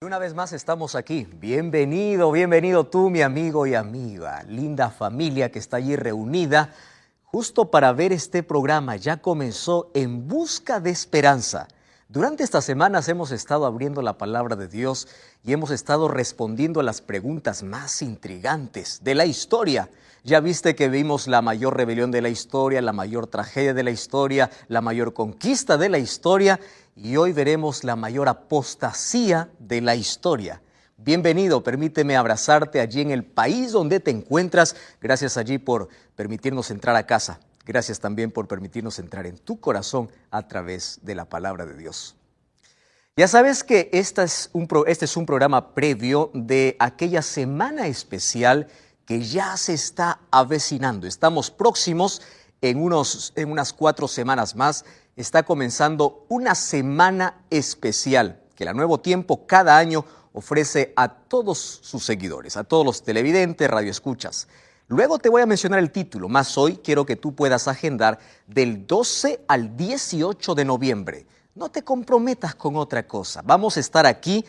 Una vez más estamos aquí. Bienvenido, bienvenido tú, mi amigo y amiga. Linda familia que está allí reunida justo para ver este programa. Ya comenzó En Busca de Esperanza. Durante estas semanas hemos estado abriendo la palabra de Dios y hemos estado respondiendo a las preguntas más intrigantes de la historia. Ya viste que vimos la mayor rebelión de la historia, la mayor tragedia de la historia, la mayor conquista de la historia y hoy veremos la mayor apostasía de la historia. Bienvenido, permíteme abrazarte allí en el país donde te encuentras. Gracias allí por permitirnos entrar a casa. Gracias también por permitirnos entrar en tu corazón a través de la palabra de Dios. Ya sabes que este es un programa previo de aquella semana especial que ya se está avecinando. Estamos próximos en unas 4 semanas más. Está comenzando una semana especial que la Nuevo Tiempo cada año ofrece a todos sus seguidores, a todos los televidentes, radioescuchas. Luego te voy a mencionar el título, más hoy quiero que tú puedas agendar del 12 al 18 de noviembre. No te comprometas con otra cosa. Vamos a estar aquí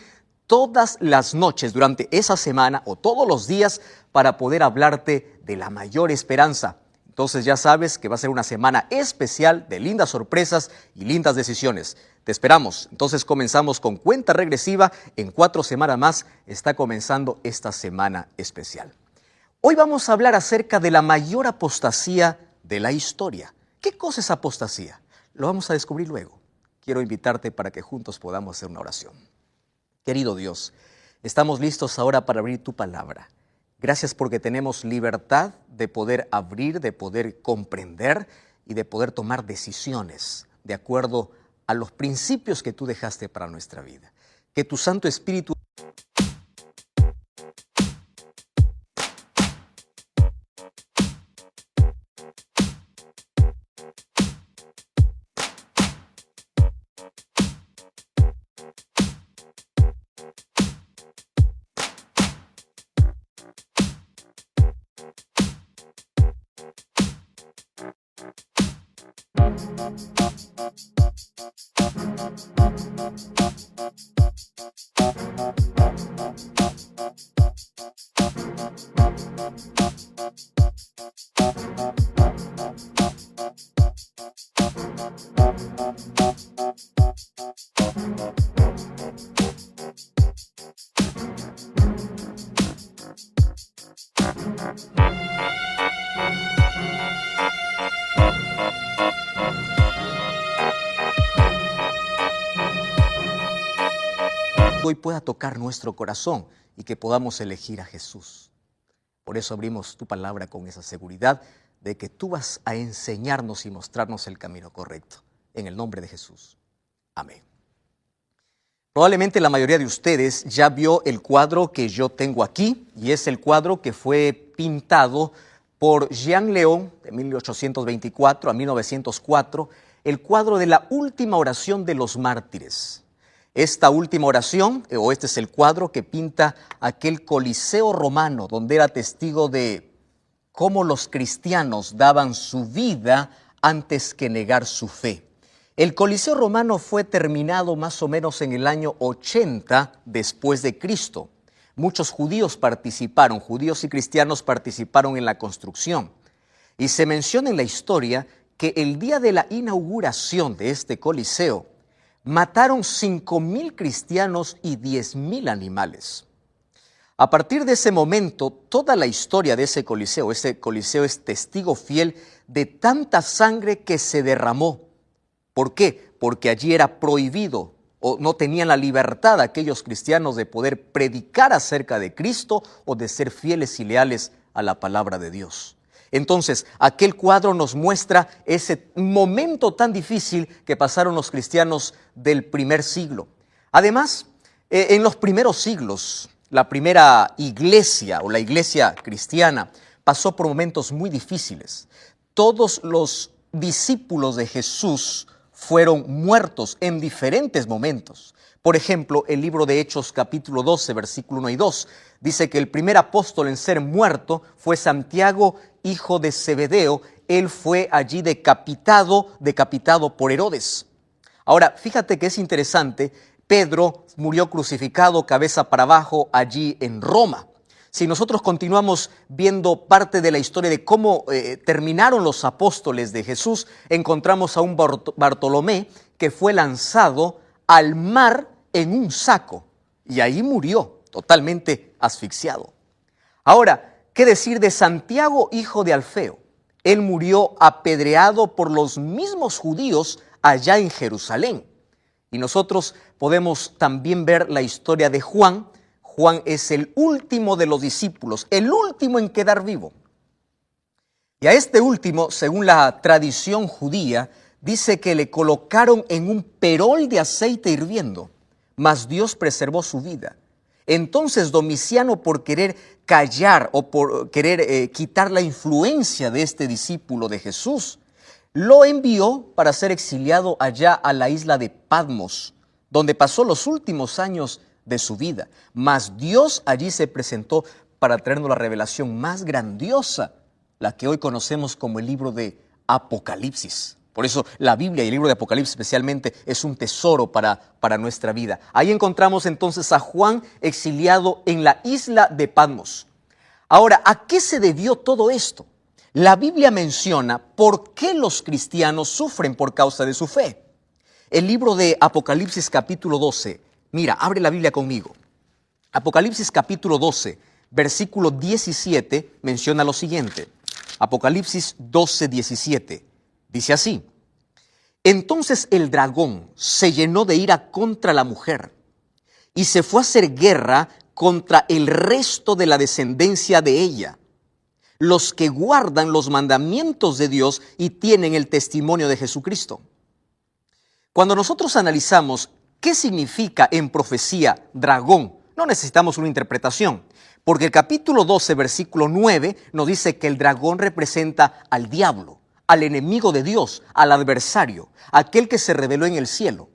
todas las noches durante esa semana o todos los días para poder hablarte de la mayor esperanza. Entonces ya sabes que va a ser una semana especial de lindas sorpresas y lindas decisiones. Te esperamos. Entonces comenzamos con cuenta regresiva. En 4 semanas más está comenzando esta semana especial. Hoy vamos a hablar acerca de la mayor apostasía de la historia. ¿Qué cosa es apostasía? Lo vamos a descubrir luego. Quiero invitarte para que juntos podamos hacer una oración. Querido Dios, estamos listos ahora para abrir tu palabra. Gracias porque tenemos libertad de poder abrir, de poder comprender y de poder tomar decisiones de acuerdo a los principios que tú dejaste para nuestra vida. Que tu Santo Espíritu hoy pueda tocar nuestro corazón y que podamos elegir a Jesús. Por eso abrimos tu palabra con esa seguridad de que tú vas a enseñarnos y mostrarnos el camino correcto. En el nombre de Jesús. Amén. Probablemente la mayoría de ustedes ya vio el cuadro que yo tengo aquí y es el cuadro que fue pintado por Jean León de 1824 a 1904, el cuadro de la última oración de los mártires. Esta última oración, o este es el cuadro que pinta aquel Coliseo romano, donde era testigo de cómo los cristianos daban su vida antes que negar su fe. El Coliseo romano fue terminado más o menos en el año 80 después de Cristo. Muchos judíos y cristianos participaron en la construcción. Y se menciona en la historia que el día de la inauguración de este Coliseo, mataron 5,000 cristianos y 10,000 animales. A partir de ese momento, toda la historia de ese Coliseo es testigo fiel de tanta sangre que se derramó. ¿Por qué? Porque allí era prohibido o no tenían la libertad aquellos cristianos de poder predicar acerca de Cristo o de ser fieles y leales a la palabra de Dios. Entonces, aquel cuadro nos muestra ese momento tan difícil que pasaron los cristianos del primer siglo. Además, en los primeros siglos, la primera iglesia o la iglesia cristiana pasó por momentos muy difíciles. Todos los discípulos de Jesús fueron muertos en diferentes momentos. Por ejemplo, el libro de Hechos capítulo 12, versículo 1 y 2, dice que el primer apóstol en ser muerto fue Santiago, hijo de Zebedeo. Él fue allí decapitado por Herodes. Ahora, fíjate que es interesante Pedro murió crucificado cabeza para abajo allí en Roma. Si nosotros continuamos viendo parte de la historia de cómo terminaron los apóstoles de Jesús, encontramos a un Bartolomé que fue lanzado al mar en un saco y ahí murió totalmente asfixiado. Ahora, ¿qué decir de Santiago, hijo de Alfeo? Él murió apedreado por los mismos judíos allá en Jerusalén. Y nosotros podemos también ver la historia de Juan. Juan es el último de los discípulos, el último en quedar vivo. Y a este último, según la tradición judía, dice que le colocaron en un perol de aceite hirviendo, mas Dios preservó su vida. Entonces Domiciano, por querer callar o por querer quitar la influencia de este discípulo de Jesús, lo envió para ser exiliado allá a la isla de Patmos, donde pasó los últimos años de su vida. Mas Dios allí se presentó para traernos la revelación más grandiosa, la que hoy conocemos como el libro de Apocalipsis. Por eso la Biblia y el libro de Apocalipsis especialmente es un tesoro para nuestra vida. Ahí encontramos entonces a Juan exiliado en la isla de Patmos. Ahora, ¿a qué se debió todo esto? La Biblia menciona por qué los cristianos sufren por causa de su fe. El libro de Apocalipsis capítulo 12, mira, abre la Biblia conmigo. Apocalipsis capítulo 12, versículo 17, menciona lo siguiente. Apocalipsis 12, 17, dice así: entonces el dragón se llenó de ira contra la mujer y se fue a hacer guerra contra el resto de la descendencia de ella, los que guardan los mandamientos de Dios y tienen el testimonio de Jesucristo. Cuando nosotros analizamos qué significa en profecía dragón, no necesitamos una interpretación, porque el capítulo 12, versículo 9, nos dice que el dragón representa al diablo, al enemigo de Dios, al adversario, aquel que se reveló en el cielo.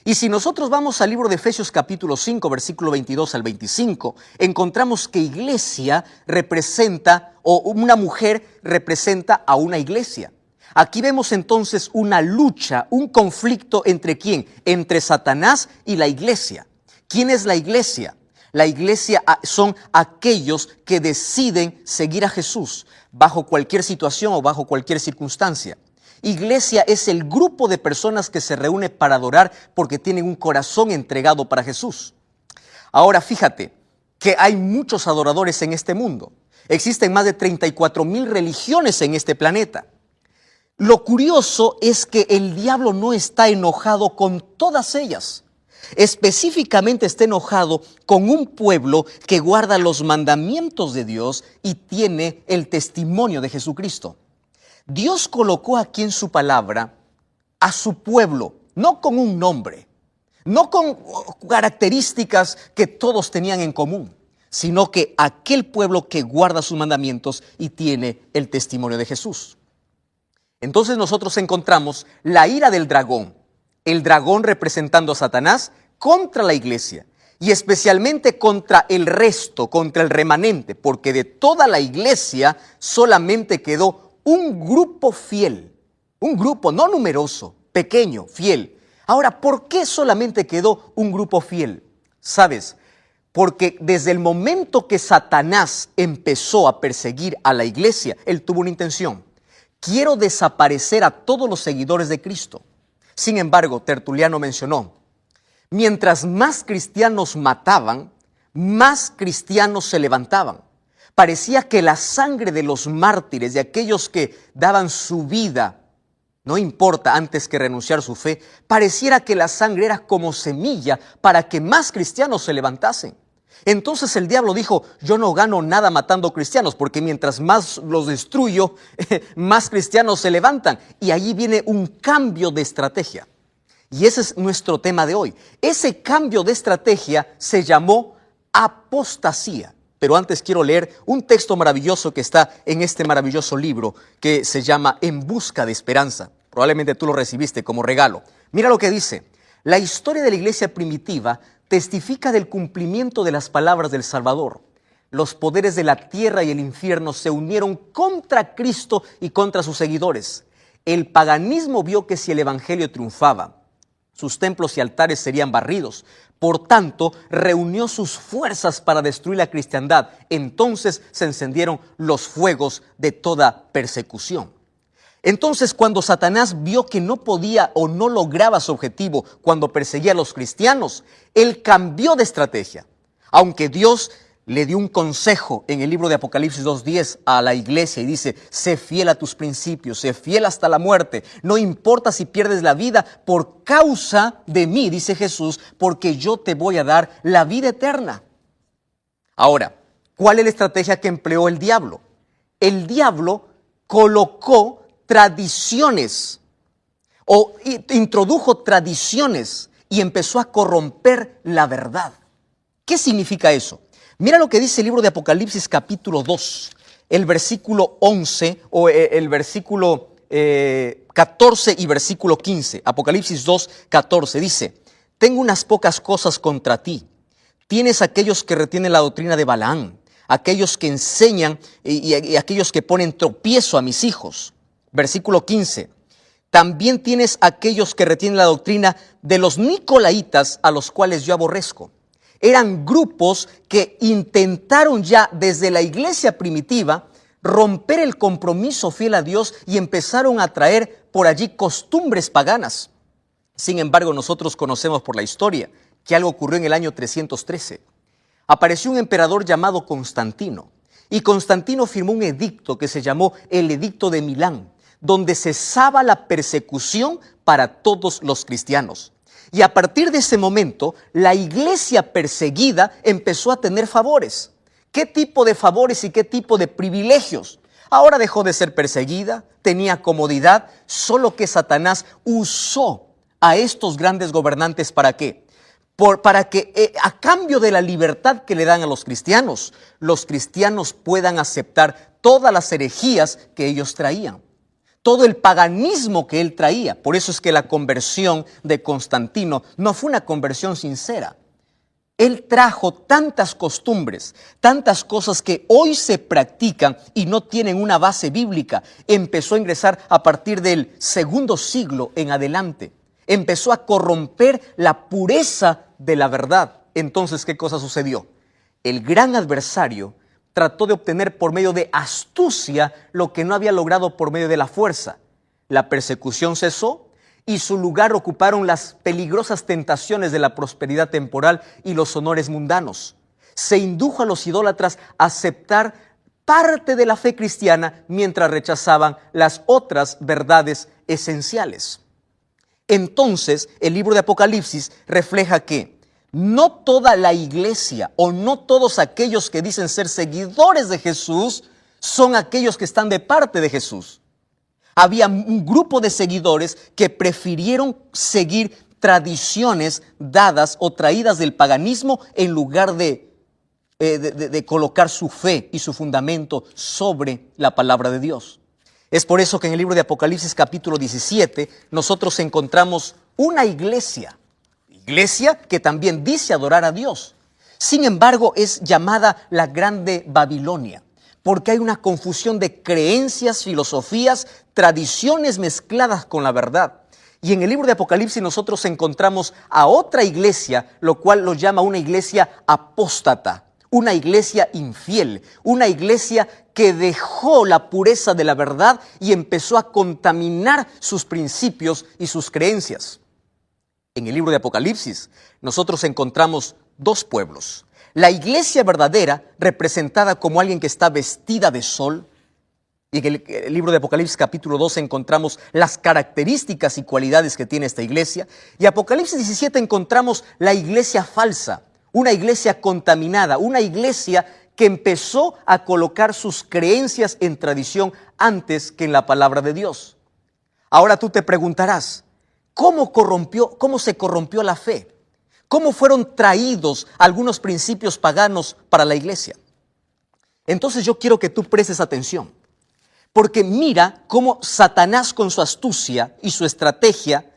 Y si nosotros vamos al libro de Efesios capítulo 5, versículo 22 al 25, encontramos que iglesia representa, o una mujer representa a una iglesia. Aquí vemos entonces una lucha, un conflicto entre ¿quién? Entre Satanás y la iglesia. ¿Quién es la iglesia? La iglesia son aquellos que deciden seguir a Jesús bajo cualquier situación o bajo cualquier circunstancia. Iglesia es el grupo de personas que se reúne para adorar porque tienen un corazón entregado para Jesús. Ahora fíjate que hay muchos adoradores en este mundo. Existen más de 34,000 religiones en este planeta. Lo curioso es que el diablo no está enojado con todas ellas. Específicamente está enojado con un pueblo que guarda los mandamientos de Dios y tiene el testimonio de Jesucristo. Dios colocó aquí en su palabra a su pueblo, no con un nombre, no con características que todos tenían en común, sino que aquel pueblo que guarda sus mandamientos y tiene el testimonio de Jesús. Entonces nosotros encontramos la ira del dragón, el dragón representando a Satanás contra la iglesia y especialmente contra el resto, contra el remanente, porque de toda la iglesia solamente quedó un grupo fiel, un grupo no numeroso, pequeño, fiel. Ahora, ¿por qué solamente quedó un grupo fiel? ¿Sabes? Porque desde el momento que Satanás empezó a perseguir a la iglesia, él tuvo una intención. Quiero desaparecer a todos los seguidores de Cristo. Sin embargo, Tertuliano mencionó, mientras más cristianos mataban, más cristianos se levantaban. Parecía que la sangre de los mártires, de aquellos que daban su vida, no importa antes que renunciar su fe, pareciera que la sangre era como semilla para que más cristianos se levantasen. Entonces el diablo dijo, yo no gano nada matando cristianos, porque mientras más los destruyo, más cristianos se levantan. Y allí viene un cambio de estrategia. Y ese es nuestro tema de hoy. Ese cambio de estrategia se llamó apostasía. Pero antes quiero leer un texto maravilloso que está en este maravilloso libro que se llama En busca de esperanza. Probablemente tú lo recibiste como regalo. Mira lo que dice. La historia de la iglesia primitiva testifica del cumplimiento de las palabras del Salvador. Los poderes de la tierra y el infierno se unieron contra Cristo y contra sus seguidores. El paganismo vio que si el evangelio triunfaba, sus templos y altares serían barridos. Por tanto, reunió sus fuerzas para destruir la cristiandad. Entonces se encendieron los fuegos de toda persecución. Entonces, cuando Satanás vio que no podía o no lograba su objetivo cuando perseguía a los cristianos, él cambió de estrategia. Aunque Dios le dio un consejo en el libro de Apocalipsis 2:10 a la iglesia y dice: sé fiel a tus principios, sé fiel hasta la muerte. No importa si pierdes la vida por causa de mí, dice Jesús, porque yo te voy a dar la vida eterna. Ahora, ¿cuál es la estrategia que empleó el diablo? El diablo colocó tradiciones o introdujo tradiciones y empezó a corromper la verdad. ¿Qué significa eso? Mira lo que dice el libro de Apocalipsis capítulo 2, el versículo 11 o el versículo 14 y versículo 15. Apocalipsis 2, 14 dice: tengo unas pocas cosas contra ti. Tienes aquellos que retienen la doctrina de Balaam, aquellos que enseñan y aquellos que ponen tropiezo a mis hijos. Versículo 15. También tienes aquellos que retienen la doctrina de los nicolaitas, a los cuales yo aborrezco. Eran grupos que intentaron ya desde la iglesia primitiva romper el compromiso fiel a Dios y empezaron a traer por allí costumbres paganas. Sin embargo, nosotros conocemos por la historia que algo ocurrió en el año 313. Apareció un emperador llamado Constantino, y Constantino firmó un edicto que se llamó el Edicto de Milán, donde cesaba la persecución para todos los cristianos. Y a partir de ese momento, la iglesia perseguida empezó a tener favores. ¿Qué tipo de favores y qué tipo de privilegios? Ahora dejó de ser perseguida, tenía comodidad, solo que Satanás usó a estos grandes gobernantes ¿para qué? Para que a cambio de la libertad que le dan a los cristianos puedan aceptar todas las herejías que ellos traían. Todo el paganismo que él traía. Por eso es que la conversión de Constantino no fue una conversión sincera. Él trajo tantas costumbres, tantas cosas que hoy se practican y no tienen una base bíblica. Empezó a ingresar a partir del segundo siglo en adelante. Empezó a corromper la pureza de la verdad. Entonces, ¿qué cosa sucedió? El gran adversario trató de obtener por medio de astucia lo que no había logrado por medio de la fuerza. La persecución cesó y su lugar ocuparon las peligrosas tentaciones de la prosperidad temporal y los honores mundanos. Se indujo a los idólatras a aceptar parte de la fe cristiana mientras rechazaban las otras verdades esenciales. Entonces, el libro de Apocalipsis refleja que no toda la iglesia o no todos aquellos que dicen ser seguidores de Jesús son aquellos que están de parte de Jesús. Había un grupo de seguidores que prefirieron seguir tradiciones dadas o traídas del paganismo en lugar de colocar su fe y su fundamento sobre la palabra de Dios. Es por eso que en el libro de Apocalipsis capítulo 17 nosotros encontramos una iglesia que también dice adorar a Dios. Sin embargo, es llamada la Grande Babilonia, porque hay una confusión de creencias, filosofías, tradiciones mezcladas con la verdad. Y en el libro de Apocalipsis nosotros encontramos a otra iglesia, lo cual lo llama una iglesia apóstata, una iglesia infiel, una iglesia que dejó la pureza de la verdad y empezó a contaminar sus principios y sus creencias. En el libro de Apocalipsis nosotros encontramos dos pueblos. La iglesia verdadera, representada como alguien que está vestida de sol. Y en el libro de Apocalipsis capítulo 12 encontramos las características y cualidades que tiene esta iglesia. Y en Apocalipsis 17 encontramos la iglesia falsa, una iglesia contaminada, una iglesia que empezó a colocar sus creencias en tradición antes que en la palabra de Dios. Ahora tú te preguntarás, ¿cómo se corrompió la fe? ¿Cómo fueron traídos algunos principios paganos para la iglesia? Entonces yo quiero que tú prestes atención, porque mira cómo Satanás con su astucia y su estrategia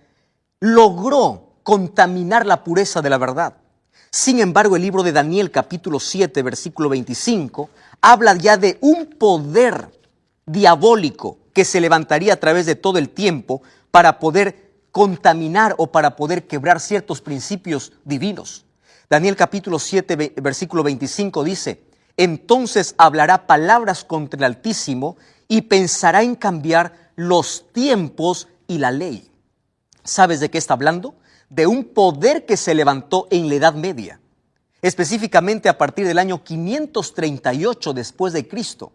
logró contaminar la pureza de la verdad. Sin embargo, el libro de Daniel capítulo 7, versículo 25, habla ya de un poder diabólico que se levantaría a través de todo el tiempo para poder contaminar o para poder quebrar ciertos principios divinos. Daniel capítulo 7, versículo 25 dice: entonces hablará palabras contra el Altísimo y pensará en cambiar los tiempos y la ley. ¿Sabes de qué está hablando? De un poder que se levantó en la Edad Media, específicamente a partir del año 538 después de Cristo.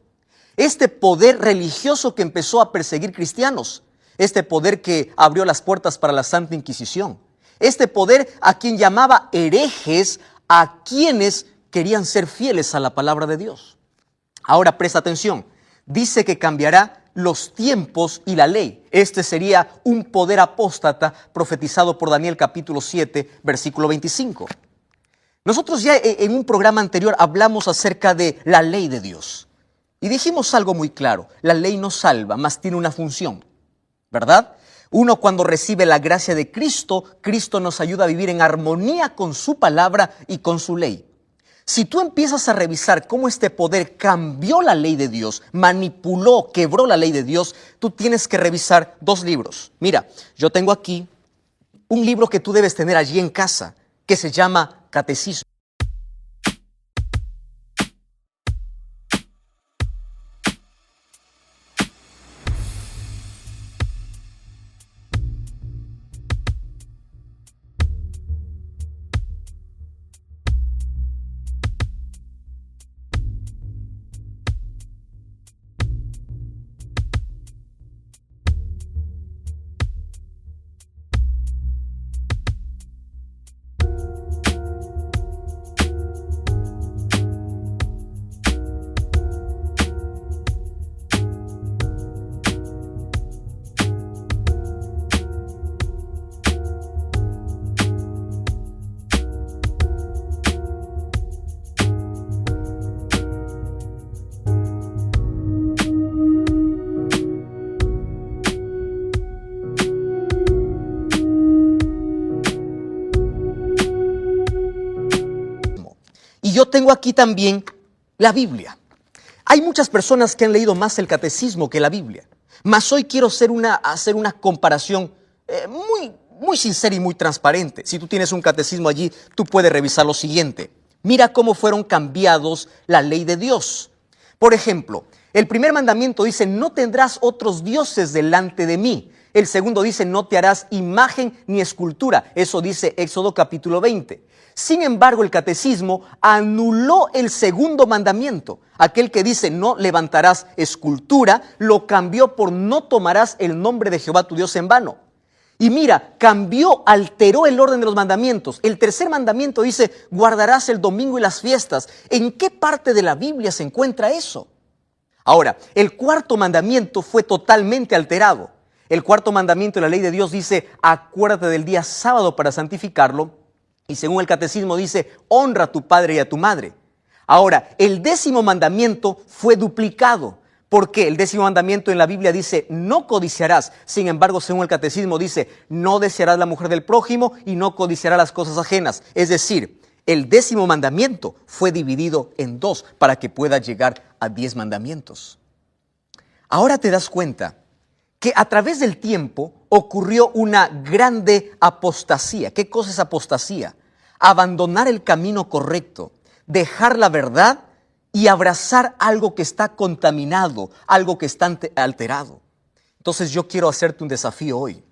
Este poder religioso que empezó a perseguir cristianos, este poder que abrió las puertas para la Santa Inquisición, este poder a quien llamaba herejes a quienes querían ser fieles a la palabra de Dios. Ahora presta atención, dice que cambiará los tiempos y la ley. Este sería un poder apóstata profetizado por Daniel capítulo 7, versículo 25. Nosotros ya en un programa anterior hablamos acerca de la ley de Dios y dijimos algo muy claro: la ley no salva, mas tiene una función, ¿verdad? Uno, cuando recibe la gracia de Cristo, Cristo nos ayuda a vivir en armonía con su palabra y con su ley. Si tú empiezas a revisar cómo este poder cambió la ley de Dios, manipuló, quebró la ley de Dios, tú tienes que revisar dos libros. Mira, yo tengo aquí un libro que tú debes tener allí en casa, que se llama Catecismo. Y yo tengo aquí también la Biblia. Hay muchas personas que han leído más el catecismo que la Biblia. Mas hoy quiero hacer una comparación muy sincera y muy transparente. Si tú tienes un catecismo allí, tú puedes revisar lo siguiente. Mira cómo fueron cambiados la ley de Dios. Por ejemplo, el primer mandamiento dice: no tendrás otros dioses delante de mí. El segundo dice: no te harás imagen ni escultura. Eso dice Éxodo capítulo 20. Sin embargo, el catecismo anuló el segundo mandamiento. Aquel que dice: no levantarás escultura, lo cambió por: no tomarás el nombre de Jehová tu Dios en vano. Y mira, alteró el orden de los mandamientos. El tercer mandamiento dice: guardarás el domingo y las fiestas. ¿En qué parte de la Biblia se encuentra eso? Ahora, el cuarto mandamiento fue totalmente alterado. El cuarto mandamiento de la ley de Dios dice: acuérdate del día sábado para santificarlo. Y según el catecismo dice: honra a tu padre y a tu madre. Ahora, el 10º mandamiento fue duplicado. ¿Por qué? El 10º mandamiento en la Biblia dice: no codiciarás. Sin embargo, según el catecismo dice: no desearás la mujer del prójimo y no codiciarás las cosas ajenas. Es decir, el 10º mandamiento fue dividido en dos para que pueda llegar a 10 mandamientos. Ahora te das cuenta que a través del tiempo ocurrió una grande apostasía. ¿Qué cosa es apostasía? Abandonar el camino correcto, dejar la verdad y abrazar algo que está contaminado, algo que está alterado. Entonces yo quiero hacerte un desafío hoy.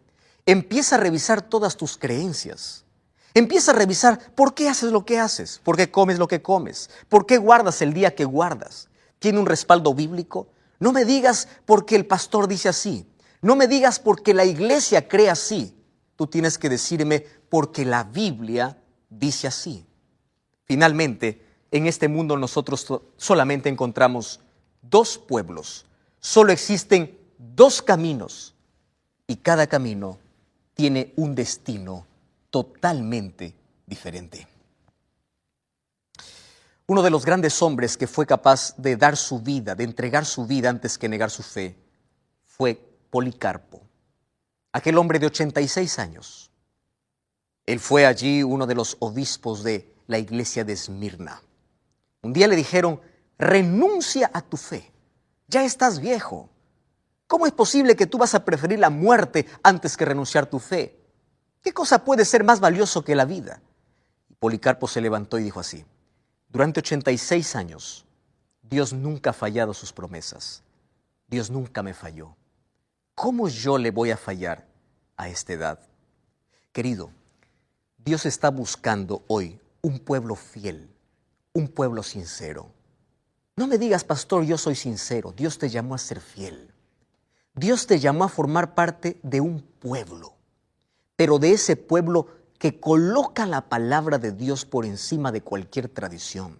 Empieza a revisar todas tus creencias. Empieza a revisar por qué haces lo que haces, por qué comes lo que comes, por qué guardas el día que guardas. ¿Tiene un respaldo bíblico? No me digas porque el pastor dice así. No me digas porque la iglesia cree así. Tú tienes que decirme porque la Biblia dice así. Finalmente, en este mundo nosotros solamente encontramos dos pueblos. Solo existen dos caminos y cada camino tiene un destino totalmente diferente. Uno de los grandes hombres que fue capaz de dar su vida, de entregar su vida antes que negar su fe, fue Policarpo, aquel hombre de 86 años. Él fue allí uno de los obispos de la iglesia de Esmirna. Un día le dijeron: renuncia a tu fe, ya estás viejo, ¿Cómo es posible que tú vas a preferir la muerte antes que renunciar tu fe? ¿Qué cosa puede ser más valioso que la vida? Policarpo se levantó y dijo así: durante 86 años, Dios nunca ha fallado sus promesas. Dios nunca me falló. ¿Cómo yo le voy a fallar a esta edad? Querido, Dios está buscando hoy un pueblo fiel, un pueblo sincero. No me digas, pastor, yo soy sincero. Dios te llamó a ser fiel. Dios te llamó a formar parte de un pueblo, pero de ese pueblo que coloca la palabra de Dios por encima de cualquier tradición.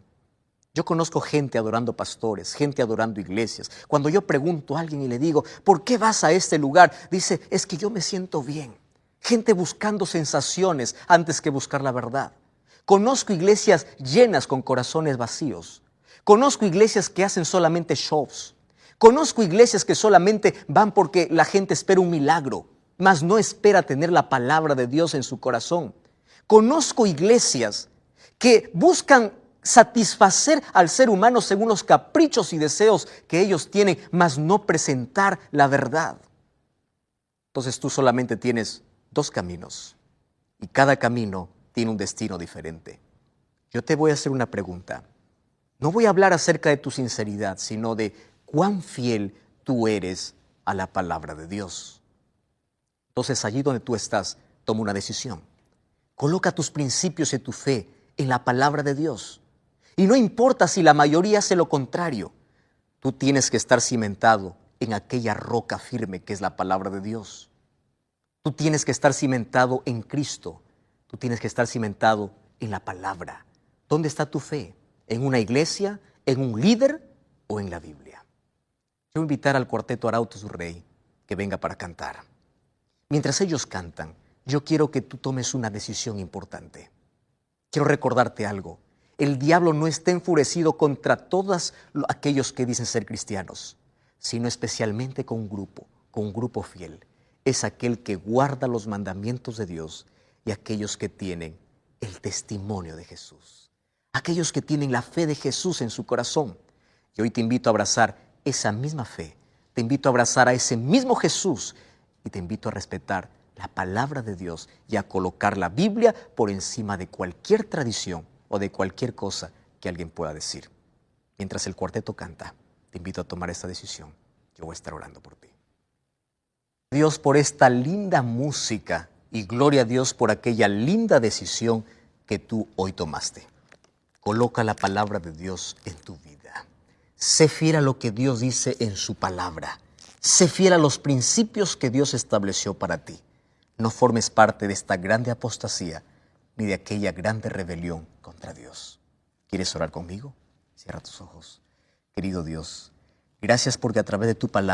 Yo conozco gente adorando pastores, gente adorando iglesias. Cuando yo pregunto a alguien y le digo, ¿por qué vas a este lugar? Dice, es que yo me siento bien. Gente buscando sensaciones antes que buscar la verdad. Conozco iglesias llenas con corazones vacíos. Conozco iglesias que hacen solamente shows. Conozco iglesias que solamente van porque la gente espera un milagro, mas no espera tener la palabra de Dios en su corazón. Conozco iglesias que buscan satisfacer al ser humano según los caprichos y deseos que ellos tienen, mas no presentar la verdad. Entonces tú solamente tienes dos caminos y cada camino tiene un destino diferente. Yo te voy a hacer una pregunta. No voy a hablar acerca de tu sinceridad, sino de cuán fiel tú eres a la palabra de Dios. Entonces allí donde tú estás, toma una decisión. Coloca tus principios y tu fe en la palabra de Dios. Y no importa si la mayoría hace lo contrario, tú tienes que estar cimentado en aquella roca firme que es la palabra de Dios. Tú tienes que estar cimentado en Cristo. Tú tienes que estar cimentado en la palabra. ¿Dónde está tu fe? ¿En una iglesia, en un líder o en la Biblia? Yo voy a invitar al cuarteto Arautos du Rey que venga para cantar. Mientras ellos cantan, yo quiero que tú tomes una decisión importante. Quiero recordarte algo. El diablo no está enfurecido contra todos aquellos que dicen ser cristianos, sino especialmente con un grupo fiel. Es aquel que guarda los mandamientos de Dios y aquellos que tienen el testimonio de Jesús. Aquellos que tienen la fe de Jesús en su corazón. Y hoy te invito a abrazar esa misma fe. Te invito a abrazar a ese mismo Jesús y te invito a respetar la palabra de Dios y a colocar la Biblia por encima de cualquier tradición o de cualquier cosa que alguien pueda decir. Mientras el cuarteto canta, te invito a tomar esta decisión. Yo voy a estar orando por ti. Dios, por esta linda música y gloria a Dios por aquella linda decisión que tú hoy tomaste. Coloca la palabra de Dios en tu vida. Sé fiel a lo que Dios dice en su palabra. Sé fiel a los principios que Dios estableció para ti. No formes parte de esta grande apostasía ni de aquella grande rebelión contra Dios. ¿Quieres orar conmigo? Cierra tus ojos. Querido Dios, gracias porque a través de tu palabra